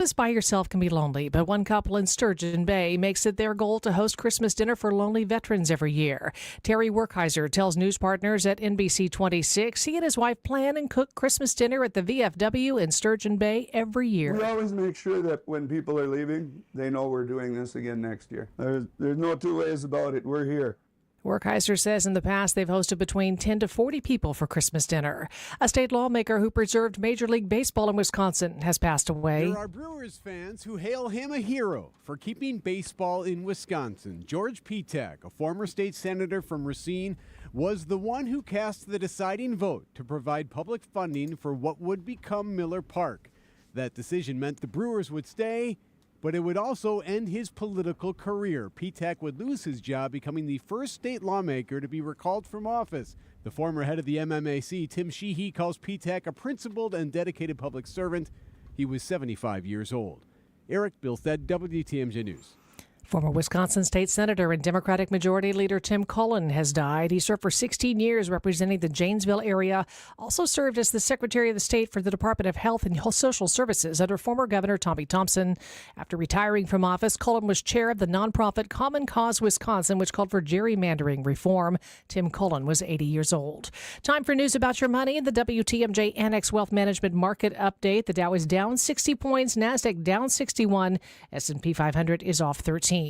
Christmas by yourself can be lonely, but one couple in Sturgeon Bay makes it their goal to host Christmas dinner for lonely veterans every year. Terry Werkheiser tells news partners at NBC 26 he and his wife plan and cook Christmas dinner at the VFW in Sturgeon Bay every year. We always make sure that when people are leaving, they know we're doing this again next year. There's no two ways about it. We're here. Werkheiser says in the past they've hosted between 10 to 40 people for Christmas dinner. A state lawmaker who preserved Major League Baseball in Wisconsin has passed away. There are Brewers fans who hail him a hero for keeping baseball in Wisconsin. George Petak, a former state senator from Racine, was the one who cast the deciding vote to provide public funding for what would become Miller Park. That decision meant the Brewers would stay, but it would also end his political career. Petak would lose his job, becoming the first state lawmaker to be recalled from office. The former head of the MMAC, Tim Sheehy, calls Petak a principled and dedicated public servant. He was 75 years old. Eric Bilstead, WTMJ News. Former Wisconsin State Senator and Democratic Majority Leader Tim Cullen has died. He served for 16 years representing the Janesville area, also served as the Secretary of the State for the Department of Health and Social Services under former Governor Tommy Thompson. After retiring from office, Cullen was chair of the nonprofit Common Cause Wisconsin, which called for gerrymandering reform. Tim Cullen was 80 years old. Time for news about your money. The WTMJ Annex Wealth Management Market Update. The Dow is down 60 points, NASDAQ down 61, S&P 500 is off 13.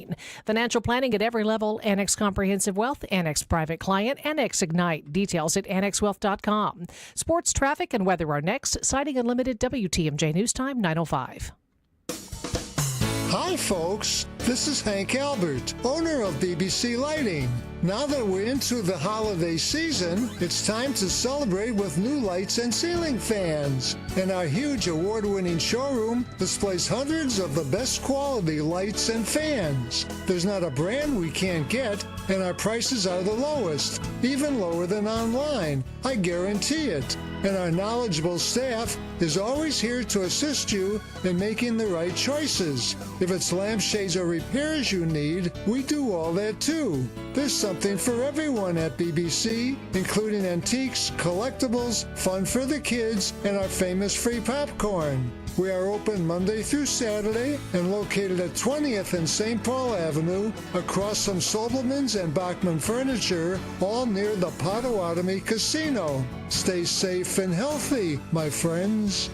Financial planning at every level. Annex Comprehensive Wealth, Annex Private Client, Annex Ignite. Details at annexwealth.com. Sports, traffic, and weather are next. Citing Unlimited, WTMJ News Time 9:05. Hi, folks. This is Hank Albert, owner of BBC Lighting. Now that we're into the holiday season, it's time to celebrate with new lights and ceiling fans. And our huge award-winning showroom displays hundreds of the best quality lights and fans. There's not a brand we can't get, and our prices are the lowest, even lower than online. I guarantee it. And our knowledgeable staff is always here to assist you in making the right choices. If it's lampshades or repairs you need, we do all that too. There's something for everyone at BBC, including antiques, collectibles, fun for the kids, and our famous free popcorn. We are open Monday through Saturday and located at 20th and St. Paul Avenue, across from Sobelman's and Bachman Furniture, all near the Potawatomi Casino. Stay safe and healthy, my friends.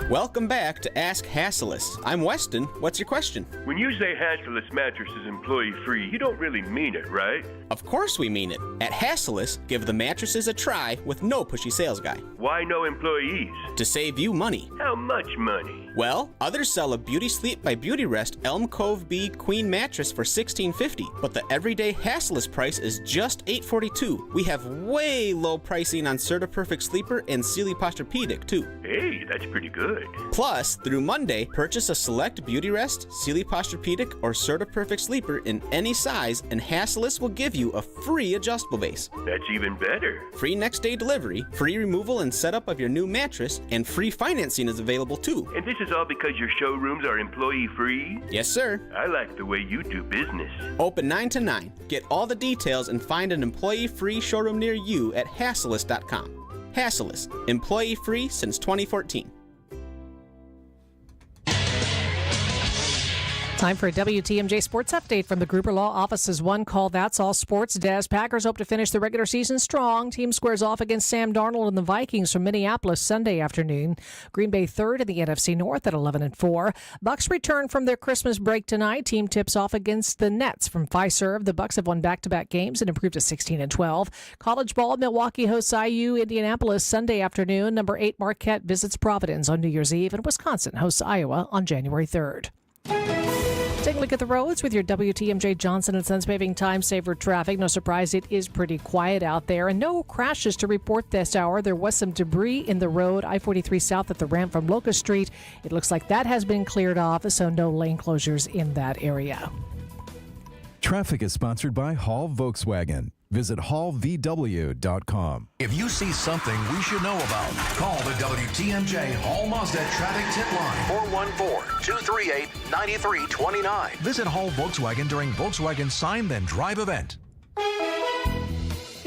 Welcome back to Ask Hasselus. I'm Weston. What's your question? When you say Hasselus Mattress is employee-free, you don't really mean it, right? Of course we mean it. At Hasselus, give the mattresses a try with no pushy sales guy. Why no employees? To save you money. How much money? Well, others sell a Beauty Sleep by Beauty Rest Elm Cove B Queen mattress for $16.50, but the everyday Hasselus price is just $8.42. We have way low pricing on CertaPerfect Sleeper and Sealy Posturepedic too. Hey, that's pretty good. Plus, through Monday, purchase a select Beauty Rest, Sealy Posturepedic, or CertaPerfect Sleeper in any size, and Hasselus will give you a free adjustable base. That's even better. Free next day delivery, free removal and setup of your new mattress, and free financing is available too. And this is all because your showrooms are employee-free? Yes, sir. I like the way you do business. Open 9 to 9. Get all the details and find an employee-free showroom near you at Hasselus.com. Hasselus, employee-free since 2014. Time for a WTMJ Sports Update from the Gruber Law Office's One Call That's All Sports Desk. Packers hope to finish the regular season strong. Team squares off against Sam Darnold and the Vikings from Minneapolis Sunday afternoon. Green Bay third in the NFC North at 11-4. Bucks return from their Christmas break tonight. Team tips off against the Nets from Fiserv. The Bucks have won back-to-back games and improved to 16-12. College ball, Milwaukee hosts IU. Indianapolis Sunday afternoon. Number 8 Marquette visits Providence on New Year's Eve, and Wisconsin hosts Iowa on January 3rd. Take a look at the roads with your WTMJ Johnson & Sons paving time saver traffic. No surprise, it is pretty quiet out there, and no crashes to report this hour. There was some debris in the road, I-43 south at the ramp from Locust Street. It looks like that has been cleared off, so no lane closures in that area. Traffic is sponsored by Hall Volkswagen. Visit hallvw.com. If you see something we should know about, call the WTMJ Hall Mazda traffic tip line 414-238-9329. Visit Hall Volkswagen during Volkswagen Sign Then Drive event.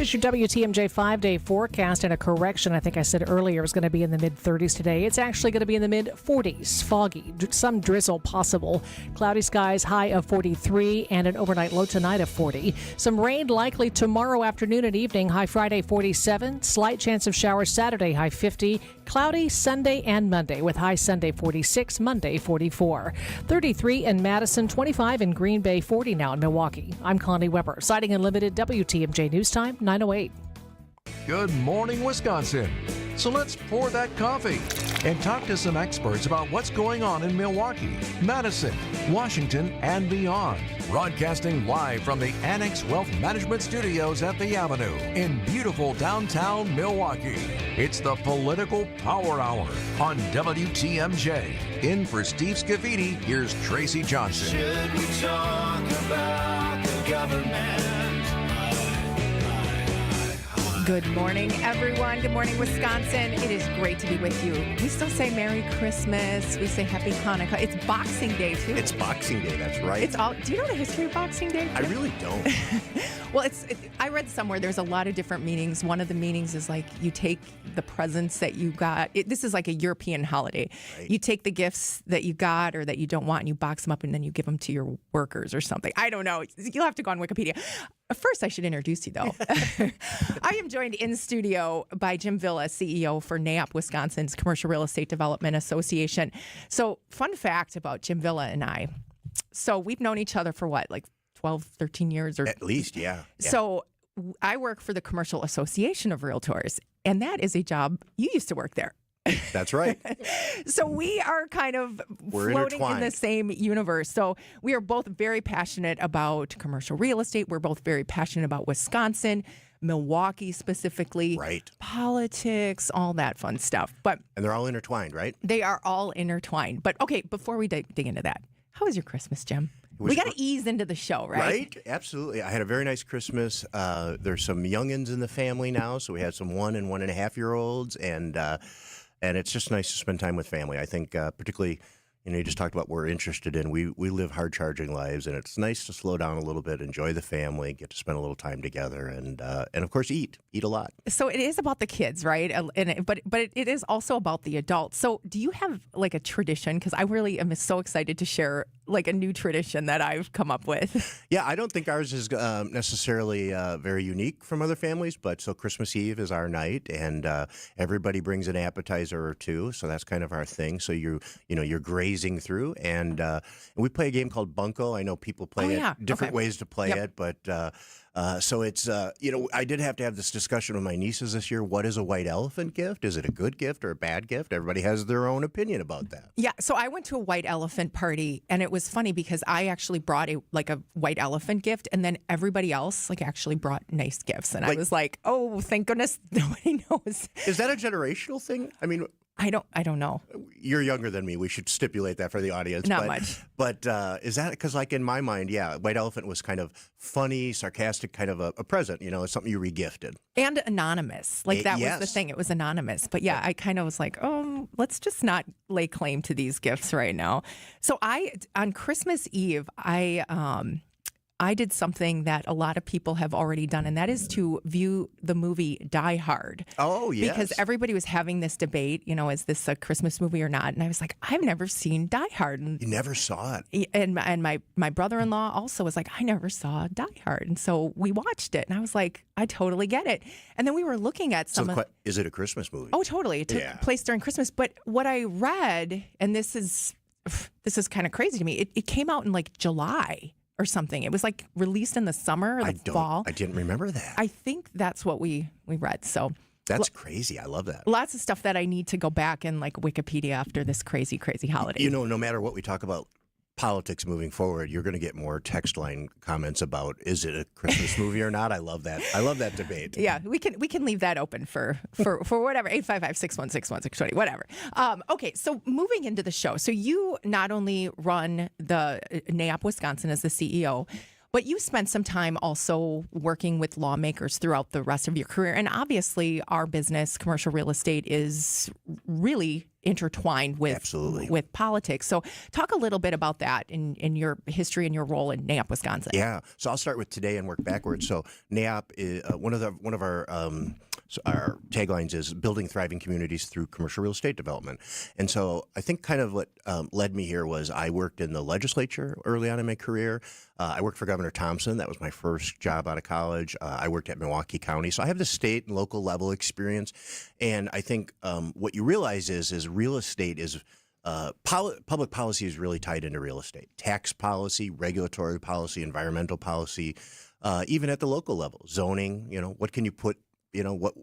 Here's your WTMJ 5-day forecast, and a correction. I think I said earlier it was going to be in the mid-30s today. It's actually going to be in the mid-40s. Foggy, some drizzle possible. Cloudy skies, high of 43, and an overnight low tonight of 40. Some rain likely tomorrow afternoon and evening, high Friday 47. Slight chance of showers Saturday, high 50. Cloudy Sunday and Monday, with high Sunday 46, Monday 44. 33 in Madison, 25 in Green Bay, 40 now in Milwaukee. I'm Connie Weber, Sighting Unlimited, WTMJ News Time, 9:08. Good morning, Wisconsin. So let's pour that coffee and talk to some experts about what's going on in Milwaukee, Madison, Washington, and beyond. Broadcasting live from the Annex Wealth Management Studios at the Avenue in beautiful downtown Milwaukee. It's the Political Power Hour on WTMJ. In for Steve Scafidi, here's Tracy Johnson. Should we talk about the government? Good morning, everyone. Good morning, Wisconsin. It is great to be with you. We still say Merry Christmas. We say Happy Hanukkah. It's Boxing Day, too. It's Boxing Day, that's right. It's all. Do you know the history of Boxing Day? I really don't. Well, I read somewhere there's a lot of different meanings. One of the meanings is like you take the presents that you got. This is like a European holiday. Right. You take the gifts that you got or that you don't want and you box them up and then you give them to your workers or something. I don't know. You'll have to go on Wikipedia. First, I should introduce you, though. I am joined in studio by Jim Villa, CEO for NAP, Wisconsin's Commercial Real Estate Development Association. So, fun fact about Jim Villa and I. So, we've known each other for what, like 12, 13 years? Or at least, yeah. So, I work for the Commercial Association of Realtors, and that is a job. You used to work there. That's right. So we are kind of floating in the same universe. So we are both very passionate about commercial real estate. We're both very passionate about Wisconsin, Milwaukee specifically, right? Politics, all that fun stuff. And they're all intertwined, right? They are all intertwined. But okay, before we dig into that, how was your Christmas, Jim? We got to ease into the show, right? Right, absolutely. I had a very nice Christmas. There's some youngins in the family now, so we had some 1 and 1.5-year-olds, and it's just nice to spend time with family. I think particularly, you just talked about what we're interested in. We live hard-charging lives, and it's nice to slow down a little bit, enjoy the family, get to spend a little time together, and of course, eat a lot. So it is about the kids, right? But it is also about the adults. So do you have like a tradition? Because I really am so excited to share like a new tradition that I've come up with. Yeah, I don't think ours is necessarily very unique from other families, but so Christmas Eve is our night, and everybody brings an appetizer or two, so that's kind of our thing. So you're grazing through, and we play a game called Bunko. I know people play different ways to play it, but so it's I did have to have this discussion with my nieces this year. What is a white elephant gift? Is it a good gift or a bad gift? Everybody has their own opinion about that. Yeah, so I went to a white elephant party, and it was funny because I actually brought a white elephant gift, and then everybody else actually brought nice gifts, and I was like, oh, thank goodness nobody knows. Is that a generational thing? I mean, I don't know. You're younger than me. We should stipulate that for the audience. Not much. But is that because, in my mind, white elephant was kind of funny, sarcastic, kind of a present. It's something you regifted. And anonymous. That was the thing. It was anonymous. But I kind of was like, oh, let's just not lay claim to these gifts right now. So on Christmas Eve, I did something that a lot of people have already done, and that is to view the movie Die Hard. Oh, yes. Because everybody was having this debate, is this a Christmas movie or not? And I was like, I've never seen Die Hard. And you never saw it. And my brother-in-law also was like, I never saw Die Hard. And so we watched it, and I was like, I totally get it. And then we were looking at some is it a Christmas movie? Oh, totally. It took place during Christmas. But what I read, and this is this is kind of crazy to me. It came out in like July or something. It was like released in the summer or the fall. I didn't remember that. I think that's what we read. So that's crazy. I love that. Lots of stuff that I need to go back and like Wikipedia after this crazy, crazy holiday. You know, no matter what we talk about politics moving forward, you're going to get more text line comments about, is it a Christmas movie or not? I love that. I love that debate. Yeah, we can leave that open for whatever, 855-616-1620, whatever. Okay, so moving into the show. So you not only run the NAP Wisconsin as the CEO, But you spent some time also working with lawmakers throughout the rest of your career. And obviously, our business, commercial real estate, is really intertwined with politics. So talk a little bit about that in your history and your role in NAP, Wisconsin. Yeah. So I'll start with today and work backwards. So NAP is one of our taglines is building thriving communities through commercial real estate development. And so I think kind of what led me here was I worked in the legislature early on in my career. I worked for Governor Thompson. That was my first job out of college. I worked at Milwaukee County. So I have the state and local level experience. And I think what you realize is real estate is public policy is really tied into real estate. Tax policy, regulatory policy, environmental policy, even at the local level. Zoning, what can you put,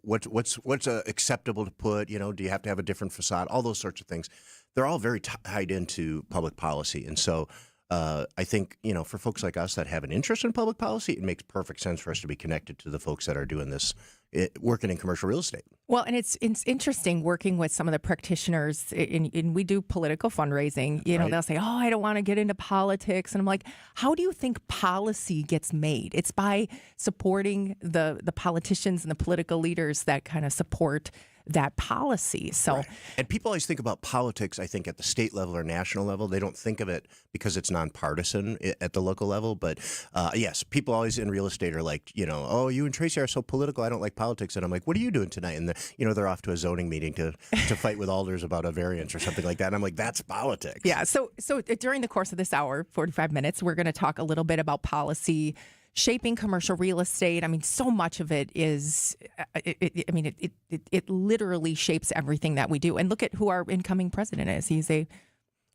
what's acceptable to put, do you have to have a different facade? All those sorts of things. They're all very tied into public policy. And so I think, for folks like us that have an interest in public policy, it makes perfect sense for us to be connected to the folks that are doing this, working in commercial real estate. Well, and it's interesting working with some of the practitioners, and we do political fundraising. Right. They'll say, "Oh, I don't want to get into politics," and I'm like, "How do you think policy gets made? It's by supporting the politicians and the political leaders that kind of support that policy." So, right. And people always think about politics, I think, at the state level or national level. They don't think of it because it's nonpartisan at the local level. But yes, people always in real estate are like, "Oh, you and Tracy are so political. I don't like politics." And I'm like, "What are you doing tonight?" And they're off to a zoning meeting to fight with alders about a variance or something like that. And I'm like, that's politics. Yeah. So during the course of this hour, 45 minutes, we're going to talk a little bit about policy shaping commercial real estate. I mean, so much of it is, it literally shapes everything that we do. And look at who our incoming president is. He's a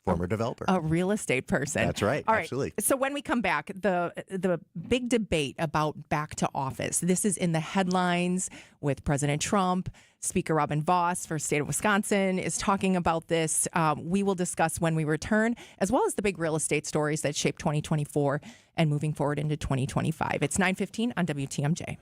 former developer, a real estate person. That's right. All absolutely. Right. So when we come back, the big debate about back to office. This is in the headlines with President Trump. Speaker Robin Vos for the state of Wisconsin is talking about this. We will discuss when we return, as well as the big real estate stories that shape 2024 and moving forward into 2025. It's 9:15 on WTMJ.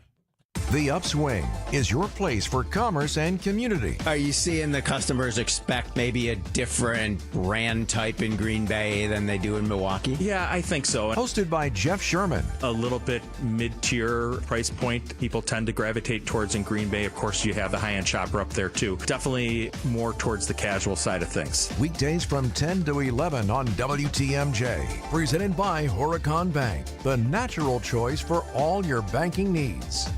The Upswing is your place for commerce and community. Are you seeing the customers expect maybe a different brand type in Green Bay than they do in Milwaukee? Yeah, I think so. Hosted by Jeff Sherman. A little bit mid-tier price point people tend to gravitate towards in Green Bay. Of course, you have the high-end shopper up there, too. Definitely more towards the casual side of things. Weekdays from 10 to 11 on WTMJ. Presented by Horicon Bank, the natural choice for all your banking needs.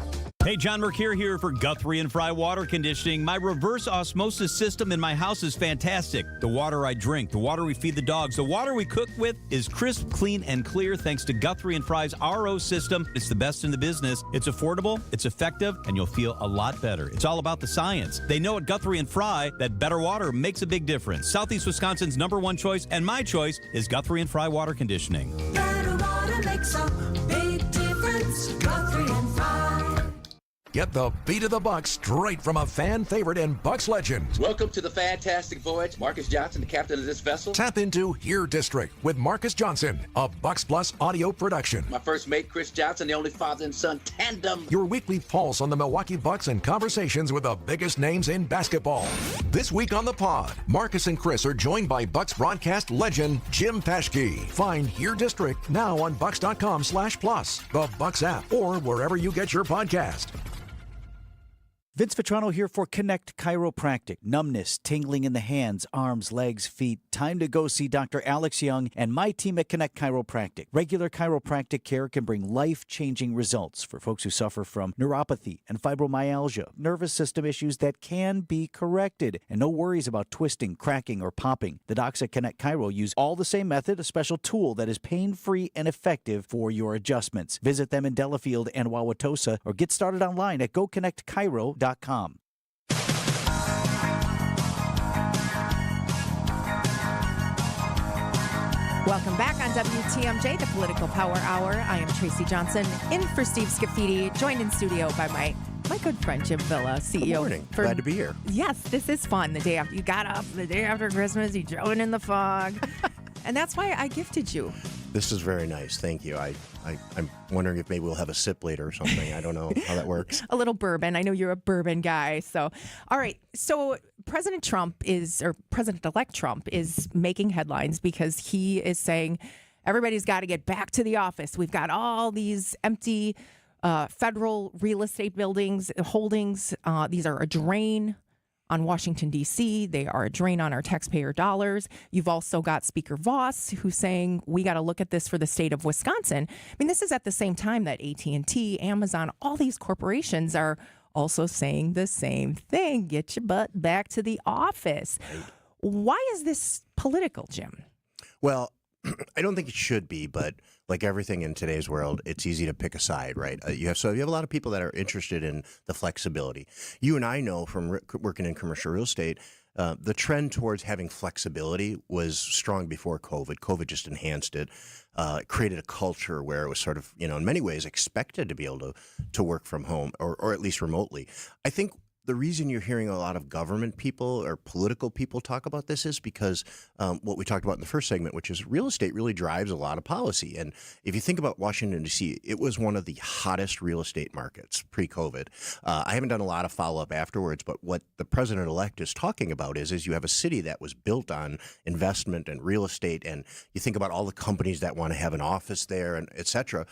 Hey, John Mercure here for Guthrie and Fry Water Conditioning. My reverse osmosis system in my house is fantastic. The water I drink, the water we feed the dogs, the water we cook with is crisp, clean, and clear thanks to Guthrie and Fry's RO system. It's the best in the business. It's affordable, it's effective, and you'll feel a lot better. It's all about the science. They know at Guthrie and Fry that better water makes a big difference. Southeast Wisconsin's #1 choice and my choice is Guthrie and Fry Water Conditioning. Better water makes a big difference. Guthrie and Fry. Get the beat of the Bucks straight from a fan favorite and Bucks legend. Welcome to the fantastic voyage. Marcus Johnson, the captain of this vessel. Tap into Here District with Marcus Johnson, a Bucks Plus audio production. My first mate, Chris Johnson, the only father and son tandem. Your weekly pulse on the Milwaukee Bucks and conversations with the biggest names in basketball. This week on the pod, Marcus and Chris are joined by Bucks broadcast legend Jim Paschke. Find Here District now on bucks.com/plus, the Bucks app, or wherever you get your podcast. Vince Vitrano here for Connect Chiropractic. Numbness, tingling in the hands, arms, legs, feet. Time to go see Dr. Alex Young and my team at Connect Chiropractic. Regular chiropractic care can bring life-changing results for folks who suffer from neuropathy and fibromyalgia, nervous system issues that can be corrected. And no worries about twisting, cracking, or popping. The docs at Connect Chiro use all the same method, a special tool that is pain-free and effective for your adjustments. Visit them in Delafield and Wauwatosa or get started online at GoConnectChiro.com. Welcome back on WTMJ, the Political Power Hour. I am Tracy Johnson, in for Steve Scafidi, joined in studio by my good friend Jim Villa, CEO. Good morning. Glad to be here. Yes, this is fun. The day after you got up, the day after Christmas, you drove in the fog. And that's why I gifted you. This is very nice. Thank you. I'm wondering if maybe we'll have a sip later or something. I don't know how that works. A little bourbon. I know you're a bourbon guy. So, all right. So President-elect Trump is making headlines because he is saying Everybody's got to get back to the office. We've got all these empty federal real estate buildings, holdings. These are a drain on Washington, D.C. They are a drain on our taxpayer dollars. You've also got Speaker Voss, who's saying we got to look at this for the state of Wisconsin. I mean, this is at the same time that AT&T, Amazon, all these corporations are also saying the same thing. Get your butt back to the office. Why is this political, Jim? Well, I don't think it should be, but like everything in today's world, it's easy to pick a side, right? You have a lot of people that are interested in the flexibility. You and I know from working in commercial real estate, the trend towards having flexibility was strong before COVID. COVID just enhanced it. It created a culture where it was sort of, in many ways expected to be able to work from home or at least remotely. I think the reason you're hearing a lot of government people or political people talk about this is because what we talked about in the first segment, which is real estate really drives a lot of policy. And if you think about Washington, D.C., it was one of the hottest real estate markets pre-COVID. I haven't done a lot of follow-up afterwards, but what the president-elect is talking about is you have a city that was built on investment and real estate, and you think about all the companies that want to have an office there, and et cetera.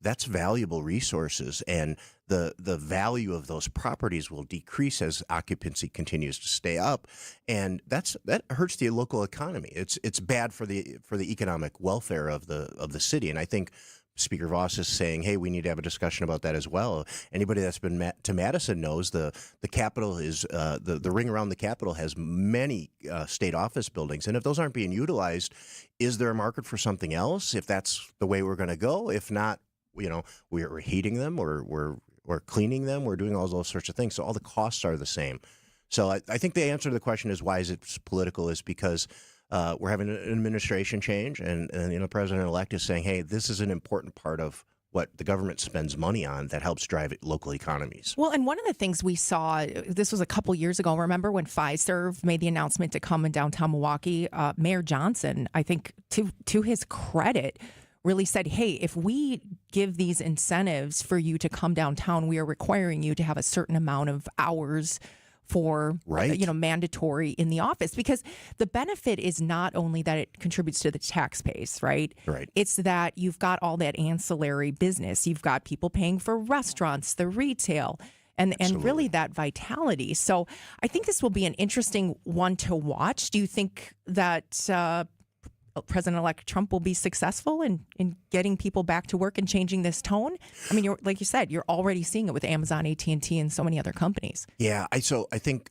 That's valuable resources, and the value of those properties will decrease as occupancy continues to stay up, and that hurts the local economy. It's bad for the economic welfare of the city, and I think Speaker Voss is saying, hey, we need to have a discussion about that as well. Anybody that's been to Madison knows the Capitol is the ring around the Capitol has many state office buildings, and if those aren't being utilized, is there a market for something else? If that's the way we're going to go, if not, we're heating them, or we're cleaning them, we're doing all those sorts of things. So all the costs are the same. So I think the answer to the question is why is it political is because we're having an administration change, and the president-elect is saying, hey, this is an important part of what the government spends money on that helps drive local economies. Well, and one of the things we saw, this was a couple years ago, remember when Pfizer made the announcement to come in downtown Milwaukee? Mayor Johnson, I think to his credit, really said, hey, if we give these incentives for you to come downtown, we are requiring you to have a certain amount of hours for, mandatory in the office, because the benefit is not only that it contributes to the tax base, right? Right. It's that you've got all that ancillary business. You've got people paying for restaurants, the retail, and really that vitality. So I think this will be an interesting one to watch. Do you think that President-elect Trump will be successful in getting people back to work and changing this tone? I mean, like you said, you're already seeing it with Amazon, AT&T, and so many other companies. Yeah, I think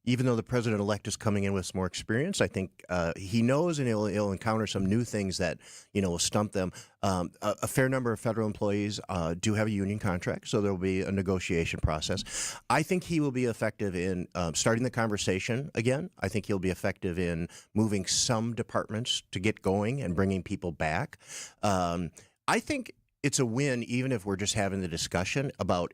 even though the president-elect is coming in with some more experience, I think he knows and he'll encounter some new things that, will stump them. A fair number of federal employees do have a union contract, so there will be a negotiation process. I think he will be effective in starting the conversation again. I think he'll be effective in moving some departments to get going and bringing people back. I think it's a win, even if we're just having the discussion about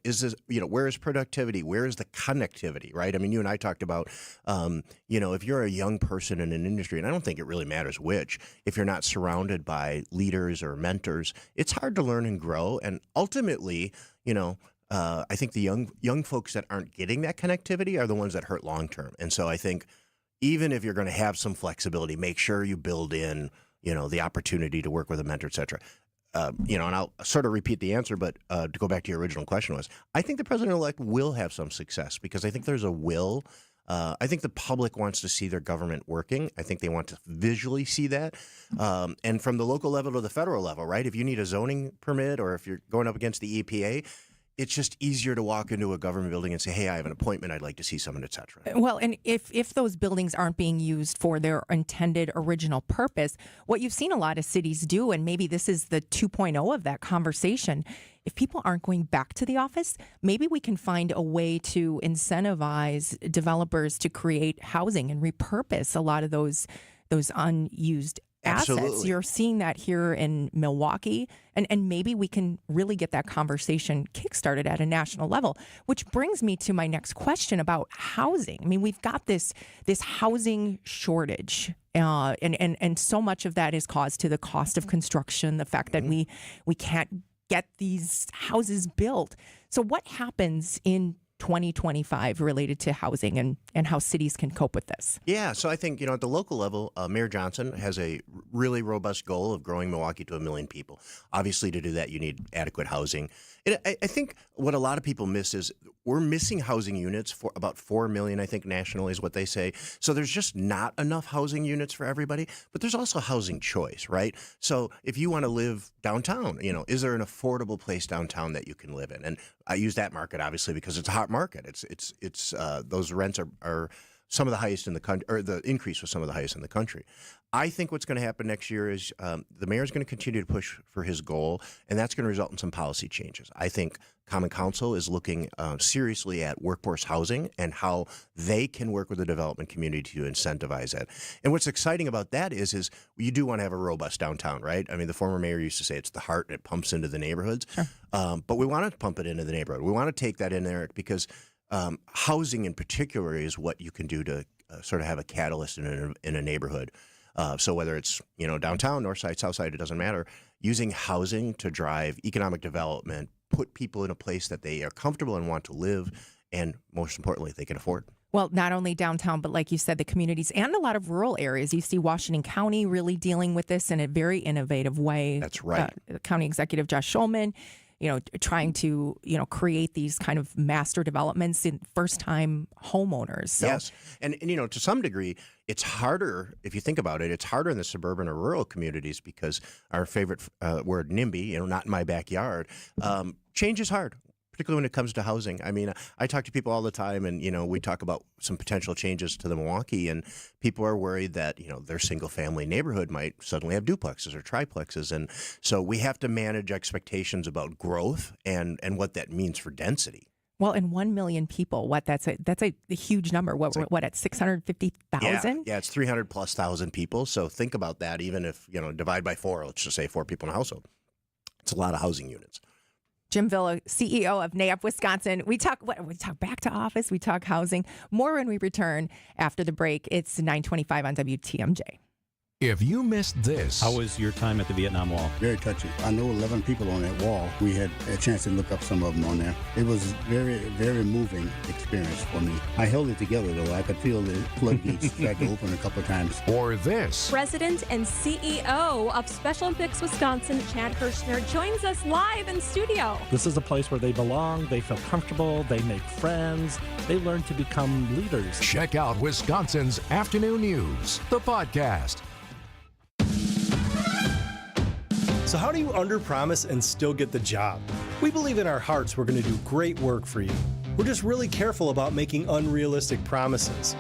where is productivity, where is the connectivity, right? I mean, you and I talked about, if you're a young person in an industry, and I don't think it really matters which, if you're not surrounded by leaders or mentors, it's hard to learn and grow. And ultimately, I think the young folks that aren't getting that connectivity are the ones that hurt long term. And so I think even if you're going to have some flexibility, make sure you build in, the opportunity to work with a mentor, et cetera. And I'll sort of repeat the answer, but to go back to your original question I think the president-elect will have some success because I think there's a will. I think the public wants to see their government working. I think they want to visually see that. And from the local level to the federal level, right? If you need a zoning permit or if you're going up against the EPA, it's just easier to walk into a government building and say, hey, I have an appointment, I'd like to see someone, et cetera. Well, and if those buildings aren't being used for their intended original purpose, what you've seen a lot of cities do, and maybe this is the 2.0 of that conversation, if people aren't going back to the office, maybe we can find a way to incentivize developers to create housing and repurpose a lot of those unused assets. Absolutely. You're seeing that here in Milwaukee, and maybe we can really get that conversation kickstarted at a national level, which brings me to my next question about housing. I mean, we've got this housing shortage, and so much of that is caused to the cost of construction, the fact that we can't get these houses built. So what happens in 2025 related to housing and how cities can cope with this? Yeah, so I think, at the local level, Mayor Johnson has a really robust goal of growing Milwaukee to 1 million people. Obviously, to do that, you need adequate housing. And I think what a lot of people miss is we're missing housing units for about 4 million, I think, nationally is what they say. So there's just not enough housing units for everybody, but there's also housing choice, right? So if you want to live downtown, is there an affordable place downtown that you can live in? And I use that market, obviously, because it's a hot market. It's those rents are some of the highest in the country, or the increase was some of the highest in the country. I think what's going to happen next year is the mayor's going to continue to push for his goal, and that's going to result in some policy changes. I think Common Council is looking seriously at workforce housing and how they can work with the development community to incentivize that. And what's exciting about that is you do want to have a robust downtown, right? I mean, the former mayor used to say it's the heart and it pumps into the neighborhoods. Sure. But we want to pump it into the neighborhood. We want to take that in there because housing in particular is what you can do to sort of have a catalyst in a neighborhood. So whether it's downtown, north side, south side, it doesn't matter. Using housing to drive economic development, put people in a place that they are comfortable and want to live, and most importantly, they can afford. Well, not only downtown, but like you said, the communities and a lot of rural areas. You see Washington County really dealing with this in a very innovative way. That's right. County Executive Josh Schulman, trying to, create these kind of master developments in first-time homeowners. So. Yes. And, to some degree, it's harder, if you think about it, it's harder in the suburban or rural communities because our favorite word, NIMBY, not in my backyard, change is hard, particularly when it comes to housing. I mean, I talk to people all the time and, we talk about some potential changes to the Milwaukee, and people are worried that, their single-family neighborhood might suddenly have duplexes or triplexes. And so we have to manage expectations about growth and what that means for density. Well, and 1 million people, that's a huge number. What at 650,000? Yeah, it's 300,000+ people. So think about that. Even if, divide by 4, let's just say 4 people in a household. It's a lot of housing units. Jim Villa, CEO of NAIOP Wisconsin. We talk back to office. We talk housing. More when we return after the break. It's 9:25 on WTMJ. If you missed this. How was your time at the Vietnam Wall? Very touching. I know 11 people on that wall. We had a chance to look up some of them on there. It was very, very moving experience for me. I held it together, though. I could feel the floodgates tried to open a couple of times. Or this. President and CEO of Special Olympics Wisconsin, Chad Hirschner, joins us live in studio. This is a place where they belong, they feel comfortable, they make friends, they learn to become leaders. Check out Wisconsin's Afternoon News, the podcast. So how do you underpromise and still get the job? We believe in our hearts we're going to do great work for you. We're just really careful about making unrealistic promises.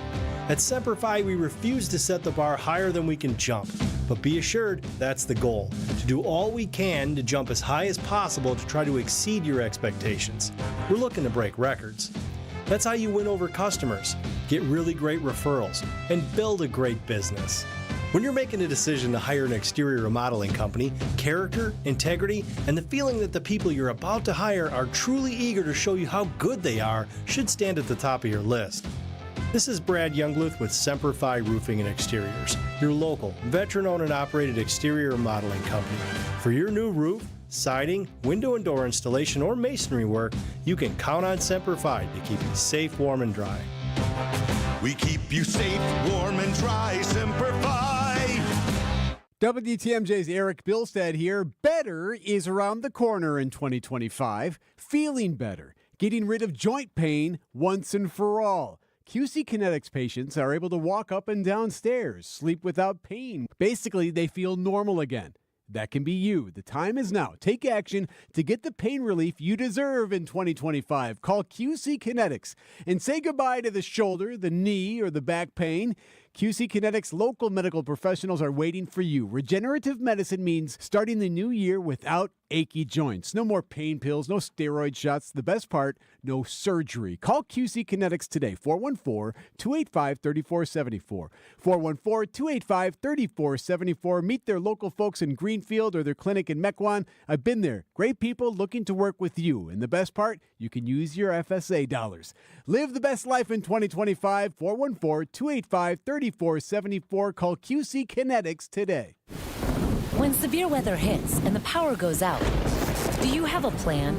At Semper Fi, we refuse to set the bar higher than we can jump. But be assured, that's the goal. To do all we can to jump as high as possible to try to exceed your expectations. We're looking to break records. That's how you win over customers, get really great referrals, and build a great business. When you're making a decision to hire an exterior remodeling company, character, integrity, and the feeling that the people you're about to hire are truly eager to show you how good they are should stand at the top of your list. This is Brad Youngluth with Semper Fi Roofing and Exteriors, your local, veteran-owned and operated exterior remodeling company. For your new roof, siding, window and door installation, or masonry work, you can count on Semper Fi to keep you safe, warm, and dry. We keep you safe, warm, and dry, Semper Fi. WTMJ's Eric Bilstead here. Better is around the corner in 2025. Feeling better. Getting rid of joint pain once and for all. QC Kinetics patients are able to walk up and down stairs, sleep without pain. Basically, they feel normal again. That can be you. The time is now. Take action to get the pain relief you deserve in 2025. Call QC Kinetics and say goodbye to the shoulder, the knee, or the back pain. QC Kinetics local medical professionals are waiting for you. Regenerative medicine means starting the new year without achy joints. No more pain pills, no steroid shots. The best part, no surgery. Call QC Kinetics today, 414-285-3474. 414-285-3474. Meet their local folks in Greenfield or their clinic in Mequon. I've been there. Great people looking to work with you. And the best part, you can use your FSA dollars. Live the best life in 2025. 414-285-3474. Call QC Kinetics today. When severe weather hits and the power goes out, do you have a plan?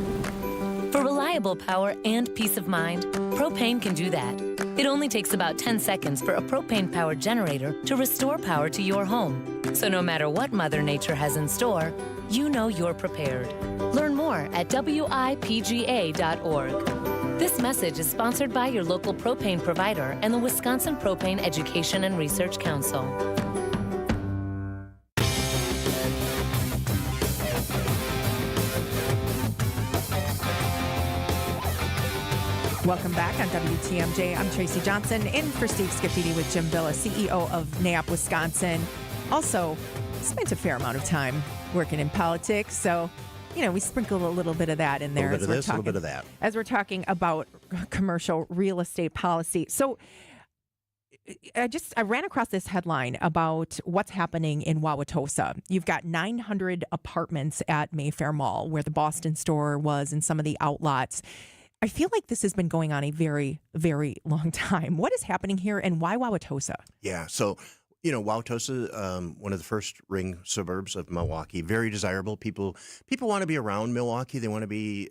For reliable reliable power and peace of mind? Propane can do that. It only takes about 10 seconds for a propane-powered generator to restore power to your home. So no matter what Mother Nature has in store, you know you're prepared. Learn more at wipga.org. This message is sponsored by your local propane provider and the Wisconsin Propane Education and Research Council. Welcome back on WTMJ. I'm Tracy Johnson, in for Steve Scafidi with Jim Villa, CEO of NAP Wisconsin. Also, spent a fair amount of time working in politics, so we sprinkle a little bit of that in there. A little bit of this, a little bit of that. As we're talking about commercial real estate policy. So I ran across this headline about what's happening in Wauwatosa. You've got 900 apartments at Mayfair Mall, where the Boston store was, and some of the outlots. I feel like this has been going on a very, very long time. What is happening here, and why Wauwatosa? Yeah, so Wauwatosa, one of the first ring suburbs of Milwaukee, very desirable. People want to be around Milwaukee. They want to be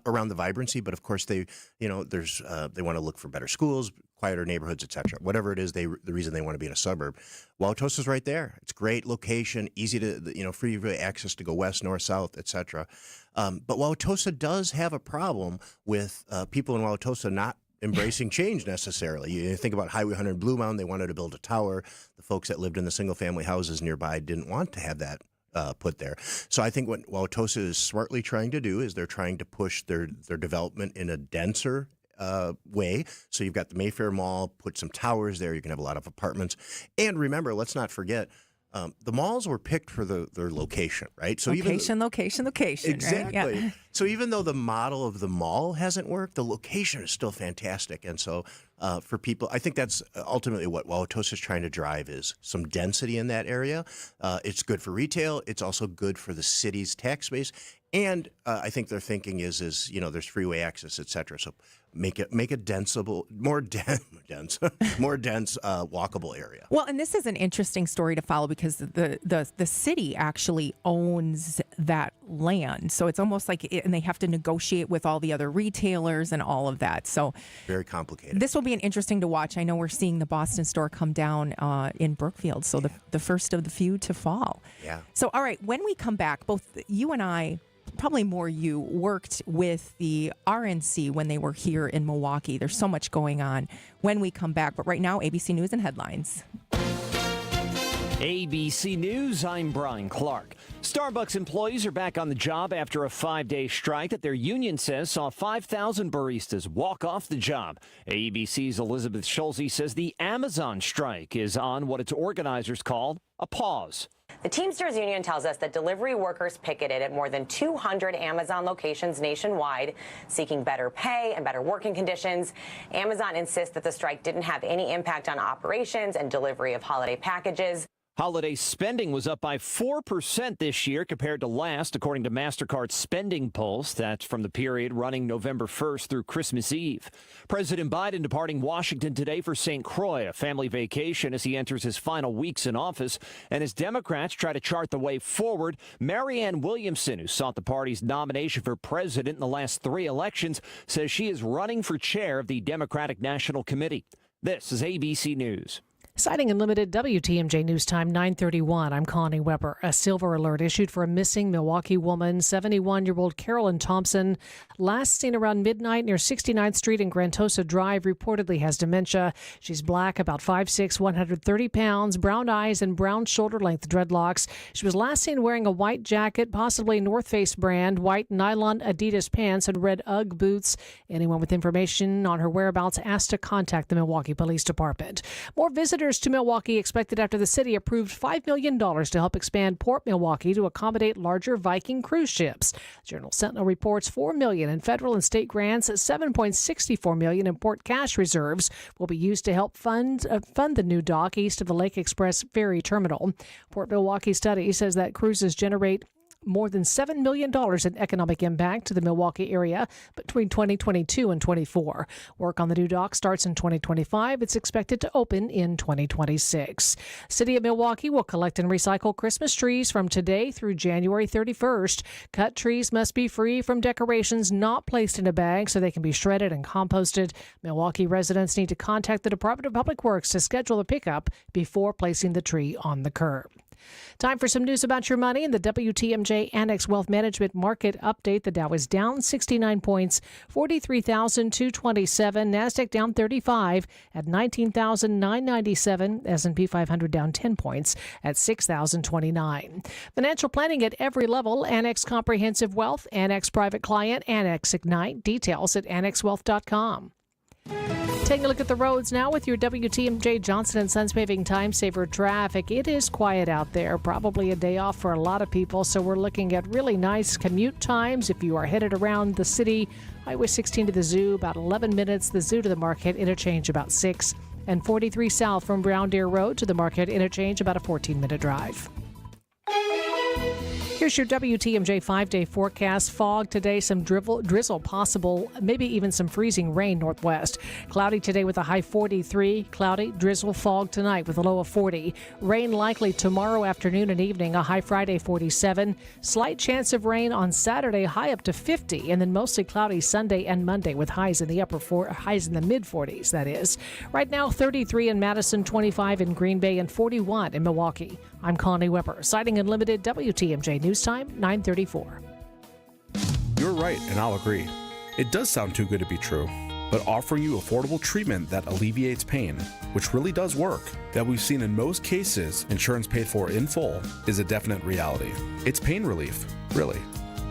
around the vibrancy, but of course they want to look for better schools, quieter neighborhoods, etc. Whatever it is, the reason they want to be in a suburb. Wauwatosa's right there. It's a great location, easy to free access to go west, north, south, etc. But Wauwatosa does have a problem with people in Wauwatosa not embracing change necessarily. You think about Highway 100 Blue Mound, they wanted to build a tower. The folks that lived in the single-family houses nearby didn't want to have that put there. So I think what Wauwatosa is smartly trying to do is they're trying to push their development in a denser way. So you've got the Mayfair Mall, put some towers there. You can have a lot of apartments. And remember, let's not forget, the malls were picked for their location, right? So location. Exactly. Right? Yeah. So even though the model of the mall hasn't worked, the location is still fantastic. And so for people, I think that's ultimately what Wauwatosa is trying to drive is some density in that area. It's good for retail. It's also good for the city's tax base. And I think their thinking is there's freeway access, et cetera. So make a denseable, more dense, walkable area. Well, and this is an interesting story to follow because the city actually owns that land, so it's almost like and they have to negotiate with all the other retailers and all of that. So very complicated. This will be interesting to watch. I know we're seeing the Boston store come down in Brookfield, so the first of the few to fall. Yeah. So all right, when we come back, both you and I, probably more you, worked with the RNC when they were here in Milwaukee. There's so much going on when we come back. But right now, ABC News and headlines. ABC News, I'm Brian Clark. Starbucks employees are back on the job after a 5-day strike that their union says saw 5,000 baristas walk off the job. ABC's Elizabeth Schulze says the Amazon strike is on what its organizers called a pause. The Teamsters Union tells us that delivery workers picketed at more than 200 Amazon locations nationwide, seeking better pay and better working conditions. Amazon insists that the strike didn't have any impact on operations and delivery of holiday packages. Holiday spending was up by 4% this year compared to last, according to MasterCard's Spending Pulse. That's from the period running November 1st through Christmas Eve. President Biden departing Washington today for St. Croix, a family vacation as he enters his final weeks in office. And as Democrats try to chart the way forward, Marianne Williamson, who sought the party's nomination for president in the last 3 elections, says she is running for chair of the Democratic National Committee. This is ABC News. Citing Unlimited WTMJ News Time 9:31, I'm Connie Weber. A silver alert issued for a missing Milwaukee woman, 71-year-old Carolyn Thompson, last seen around midnight near 69th Street and Grantosa Drive, reportedly has dementia. She's black, about 5'6", 130 pounds, brown eyes and brown shoulder-length dreadlocks. She was last seen wearing a white jacket, possibly North Face brand, white nylon Adidas pants, and red Ugg boots. Anyone with information on her whereabouts asked to contact the Milwaukee Police Department. More visitors to Milwaukee expected after the city approved $5 million to help expand Port Milwaukee to accommodate larger Viking cruise ships. Journal Sentinel reports $4 million in federal and state grants, $7.64 million in port cash reserves will be used to help fund the new dock east of the Lake Express ferry terminal. Port Milwaukee study says that cruises generate more than $7 million in economic impact to the Milwaukee area between 2022 and 24. Work on the new dock starts in 2025. It's expected to open in 2026. City of Milwaukee will collect and recycle Christmas trees from today through January 31st. Cut trees must be free from decorations not placed in a bag so they can be shredded and composted. Milwaukee residents need to contact the Department of Public Works to schedule a pickup before placing the tree on the curb. Time for some news about your money in the WTMJ Annex Wealth Management Market Update. The Dow is down 69 points, 43,227. NASDAQ down 35 at 19,997. S&P 500 down 10 points at 6,029. Financial planning at every level. Annex Comprehensive Wealth, Annex Private Client, Annex Ignite. Details at annexwealth.com. Taking a look at the roads now with your WTMJ Johnson & Sons Paving Time Saver traffic. It is quiet out there, probably a day off for a lot of people, so we're looking at really nice commute times if you are headed around the city. Highway 16 to the Zoo, about 11 minutes. The Zoo to the Market Interchange, about 6. And 43 south from Brown Deer Road to the Market Interchange, about a 14-minute drive. Here's your WTMJ 5-day forecast. Fog today, some drizzle possible, maybe even some freezing rain northwest. Cloudy today with a high 43. Cloudy, drizzle, fog tonight with a low of 40. Rain likely tomorrow afternoon and evening, a high Friday 47. Slight chance of rain on Saturday, high up to 50. And then mostly cloudy Sunday and Monday with highs in the highs in the mid 40s, that is. Right now, 33 in Madison, 25 in Green Bay, and 41 in Milwaukee. I'm Connie Weber, Sighting Unlimited, WTMJ News Time, 9:34. You're right, and I'll agree. It does sound too good to be true, but offering you affordable treatment that alleviates pain, which really does work, that we've seen in most cases insurance paid for in full, is a definite reality. It's pain relief, really.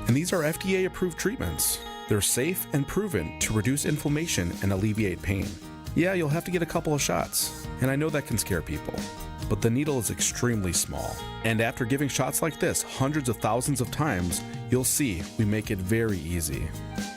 And these are FDA-approved treatments. They're safe and proven to reduce inflammation and alleviate pain. Yeah, you'll have to get a couple of shots, and I know that can scare people. But the needle is extremely small. And after giving shots like this hundreds of thousands of times, you'll see we make it very easy.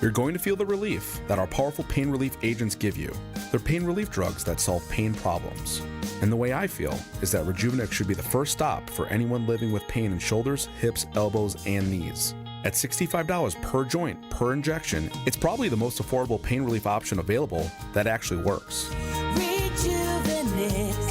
You're going to feel the relief that our powerful pain relief agents give you. They're pain relief drugs that solve pain problems. And the way I feel is that Rejuvenex should be the first stop for anyone living with pain in shoulders, hips, elbows, and knees. At $65 per joint per injection, it's probably the most affordable pain relief option available that actually works. Rejuvenex.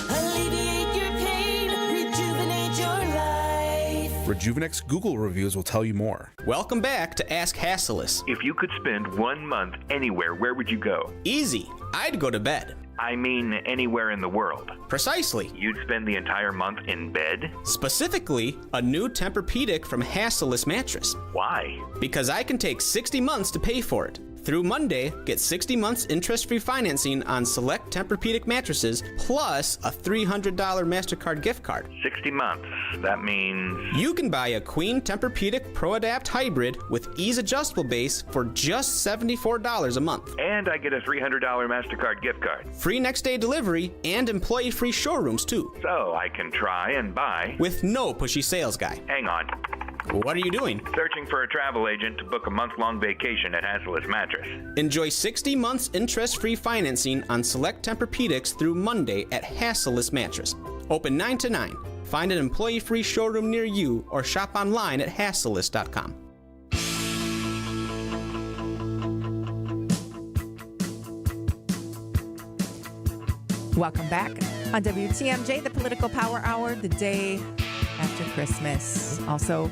Alleviate your pain. Rejuvenate your life. Rejuvenex Google reviews will tell you more. Welcome back to Ask Hassleus. If you could spend 1 month anywhere, where would you go? Easy. I'd go to bed. I mean anywhere in the world. Precisely. You'd spend the entire month in bed? Specifically, a new Tempur-Pedic from Hassleus Mattress. Why? Because I can take 60 months to pay for it. Through Monday, get 60 months interest-free financing on select Tempur-Pedic mattresses, plus a $300 MasterCard gift card. 60 months. That means... You can buy a Queen Tempur-Pedic Pro Adapt Hybrid with ease-adjustable base for just $74 a month. And I get a $300 MasterCard gift card. Free next-day delivery and employee-free showrooms, too. So I can try and buy... With no pushy sales guy. Hang on. What are you doing? Searching for a travel agent to book a month-long vacation at Hassleus Mattress. Enjoy 60 months interest-free financing on select Tempur-Pedics through Monday at Hassleus Mattress. Open 9 to 9. Find an employee-free showroom near you or shop online at hassleus.com. Welcome back on WTMJ, the Political Power Hour, the day after Christmas. Also,